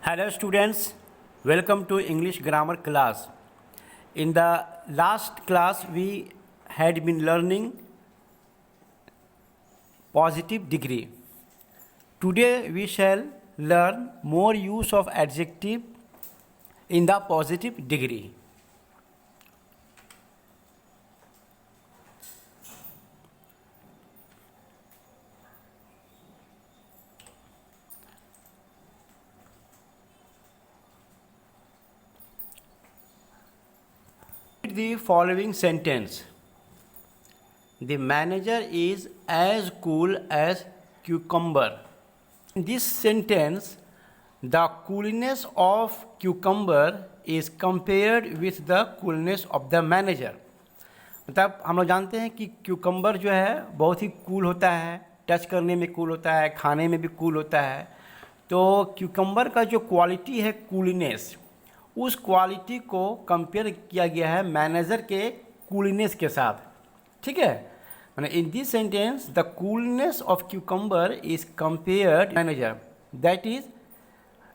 Hello students, welcome to English grammar class. In the last class we had been learning positive degree. Today we shall learn more use of adjective in the positive degree. The following sentence. The manager is as cool as cucumber. In this sentence, the coolness of cucumber is compared with the coolness of the manager. मतलब हम लोग जानते हैं कि cucumber जो है बहुत ही cool होता है, टच करने में कूल होता है, खाने में भी कूल होता है. तो क्यूकम्बर का जो क्वालिटी है कूलनेस, उस क्वालिटी को कंपेयर किया गया है मैनेजर के कूलनेस के साथ. ठीक है, मैंने in this sentence the coolness of cucumber is compared manager. That is,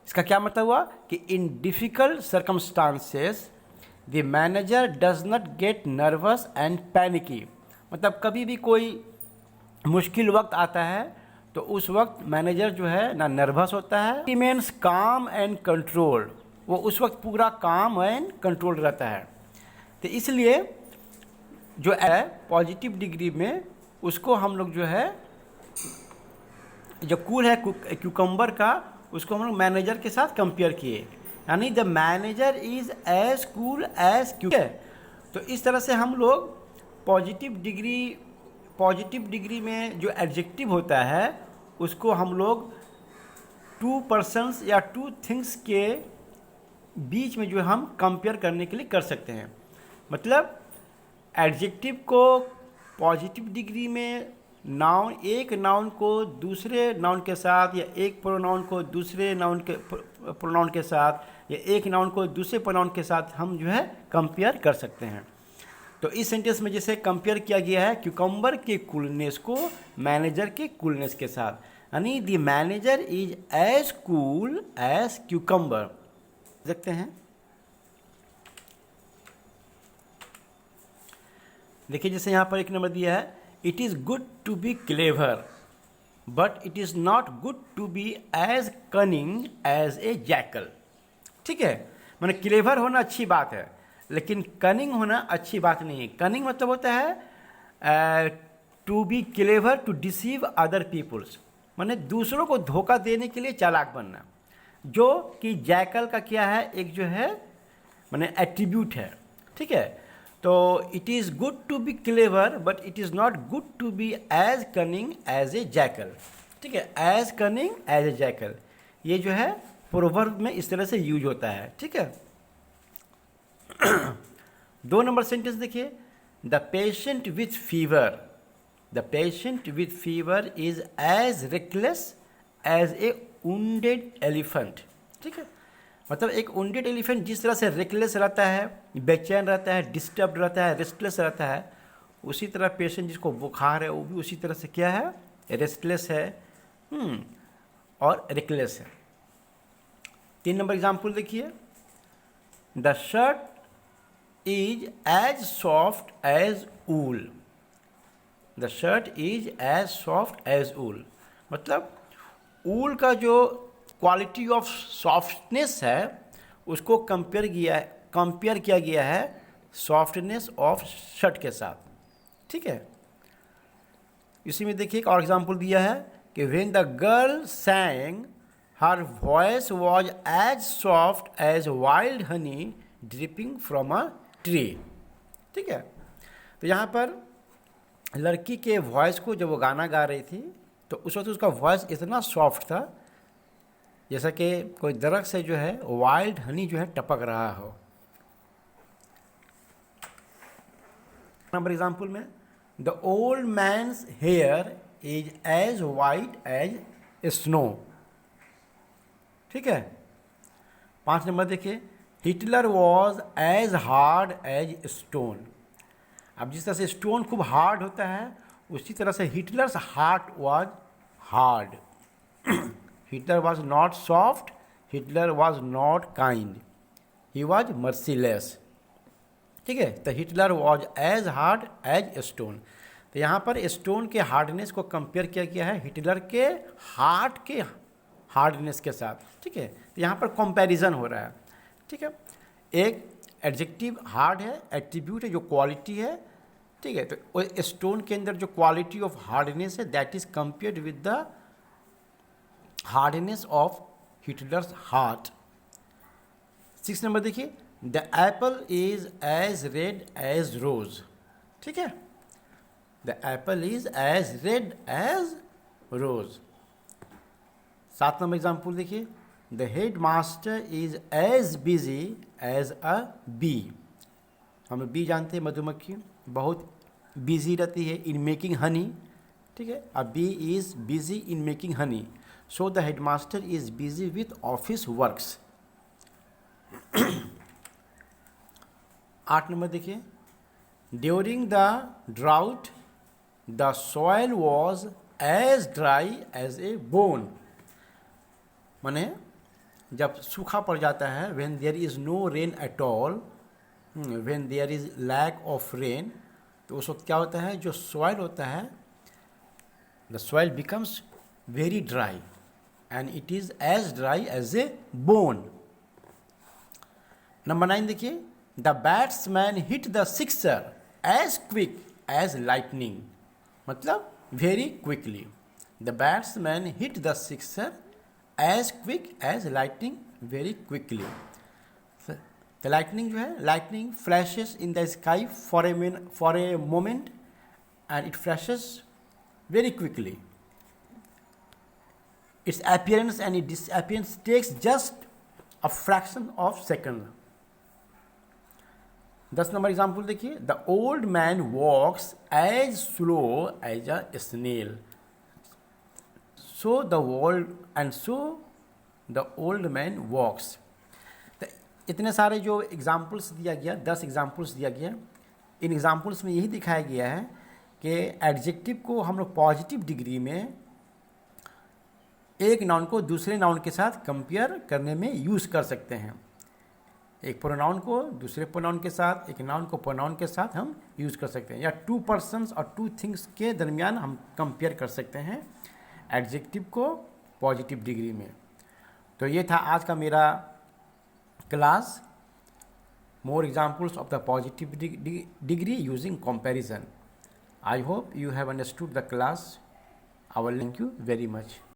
इसका क्या मतलब हुआ कि in difficult circumstances the manager does not get nervous and panicky. मतलब कभी भी कोई मुश्किल वक्त आता है तो उस वक्त मैनेजर जो है ना नर्वस होता है, रिमेन्स काम एंड कंट्रोल्ड. वो उस वक्त पूरा काम एंड कंट्रोल रहता है. तो इसलिए जो है पॉजिटिव डिग्री में उसको हम लोग जो है जो कूल है क्यूकम्बर का, उसको हम लोग मैनेजर के साथ कंपेयर किए, यानी the manager is as cool as cucumber. तो इस तरह से हम लोग पॉजिटिव डिग्री में जो एडजेक्टिव होता है उसको हम लोग टू पर्सन्स या टू थिंग्स के बीच में जो हम कंपेयर करने के लिए कर सकते हैं. मतलब एडजेक्टिव को पॉजिटिव डिग्री में नाउन, एक नाउन को दूसरे नाउन के साथ, या एक प्रोनाउन को दूसरे प्रोनाउन के साथ, या एक नाउन को दूसरे प्रोनाउन के साथ हम जो है कंपेयर कर सकते हैं. तो इस सेंटेंस में जैसे कंपेयर किया गया है क्यूकम्बर के कूलनेस को मैनेजर के कूलनेस के साथ, यानी the manager is as cool as cucumber. देखते हैं, देखिए जैसे यहाँ पर एक नंबर दिया है, it is good to be clever but it is not good to be as cunning as a jackal. ठीक है, मैंने क्लेवर होना अच्छी बात है लेकिन कनिंग होना अच्छी बात नहीं है. कनिंग मतलब होता है to be clever to deceive other peoples, मैंने दूसरों को धोखा देने के लिए चालाक बनना, जो कि जैकल का क्या है, एक जो है मैंने एट्रीब्यूट है. ठीक है, तो it is good to be clever but it is not good to be as cunning as a jackal. ठीक है, as cunning as a jackal ये जो है प्रोवर्ब में इस तरह से यूज होता है. ठीक है, 2 नंबर सेंटेंस देखिए, the patient with fever is as reckless as a wounded elephant. ठीक है, मतलब एक wounded एलिफेंट जिस तरह से रेकलेस रहता है, बेचैन रहता है, डिस्टर्ब रहता है, रेस्टलेस रहता है, उसी तरह पेशेंट जिसको बुखार है वो भी उसी तरह से क्या है, रेस्टलेस है और रेकलेस है. 3 नंबर एग्जाम्पल देखिए, the shirt is as soft as wool. The shirt is as soft as wool, मतलब ऊल का जो क्वालिटी ऑफ सॉफ्टनेस है उसको कंपेयर किया गया है सॉफ्टनेस ऑफ शर्ट के साथ. ठीक है, इसी में देखिए एक और एग्जांपल दिया है कि when the girl sang her voice was as soft as wild honey dripping from a tree. ठीक है, तो यहाँ पर लड़की के वॉइस को जब वो गाना गा रही थी तो उस वक्त उसका वॉइस इतना सॉफ्ट था जैसा कि कोई दरख्त से जो है वाइल्ड हनी जो है टपक रहा हो. नंबर एग्जाम्पल में, the old man's hair is as white as snow. ठीक है, 5 नंबर देखिए, Hitler was as hard as stone. अब जिस तरह से स्टोन खूब हार्ड होता है उसी तरह से Hitler's heart was hard. Hitler was not soft, Hitler was not kind, he was merciless. ठीक है, तो Hitler was as hard as stone. तो यहाँ पर स्टोन के हार्डनेस को कंपेयर किया गया है हिटलर के हार्ट के हार्डनेस के साथ। ठीक है, तो यहाँ पर कंपैरिजन हो रहा है। ठीक है, एक एडजेक्टिव हार्ड है, एट्रीब्यूट है जो क्वालिटी है। ठीक है, तो स्टोन के अंदर जो क्वालिटी ऑफ हार्डनेस है that is compared with the hardness of Hitler's heart. 6 number देखिए, the apple is as red as rose. ठीक है, the apple is as red as rose. 7 number example देखिए, the head master is as busy as a bee. हम bee जानते हैं मधुमक्खी बहुत busy रहती है इन मेकिंग हनी। ठीक है, a bee is busy in making honey, so the head master is busy with office works. 8 number देखिए, during the drought the soil was as dry as a bone. माने जब सूखा पड़ जाता है, when there is no rain at all, when there is lack of rain, तो उस वक्त क्या होता है, जो सॉइल होता है the soil becomes very dry and it is as dry as a bone. Number 9 देखिए, the batsman hit the sixer as quick as lightning, मतलब very quickly. The batsman hit the sixer as quick as lightning, very quickly. The lightning जो है, lightning flashes in the sky for a moment and it flashes very quickly. It's appearance and its disappearance takes just a fraction of second। 10 number example देखिए, the old man walks as slow as a snail, so the old man walks. तो इतने सारे जो examples दिया गया, 10 examples दिया गया, इन examples में यही दिखाया गया है कि एडजेक्टिव को हम लोग पॉजिटिव डिग्री में एक नाउन को दूसरे नाउन के साथ कंपेयर करने में यूज़ कर सकते हैं। एक प्रोनाउन को दूसरे प्रोनाउन के साथ, एक नाउन को प्रोनाउन के साथ हम यूज़ कर सकते हैं, या 2 पर्सन्स और 2 थिंग्स के दरमियान हम कंपेयर कर सकते हैं एडजेक्टिव को पॉजिटिव डिग्री में। तो ये था आज का मेरा class, more examples of the positive degree using comparison. I hope you have understood the class. I will thank you very much.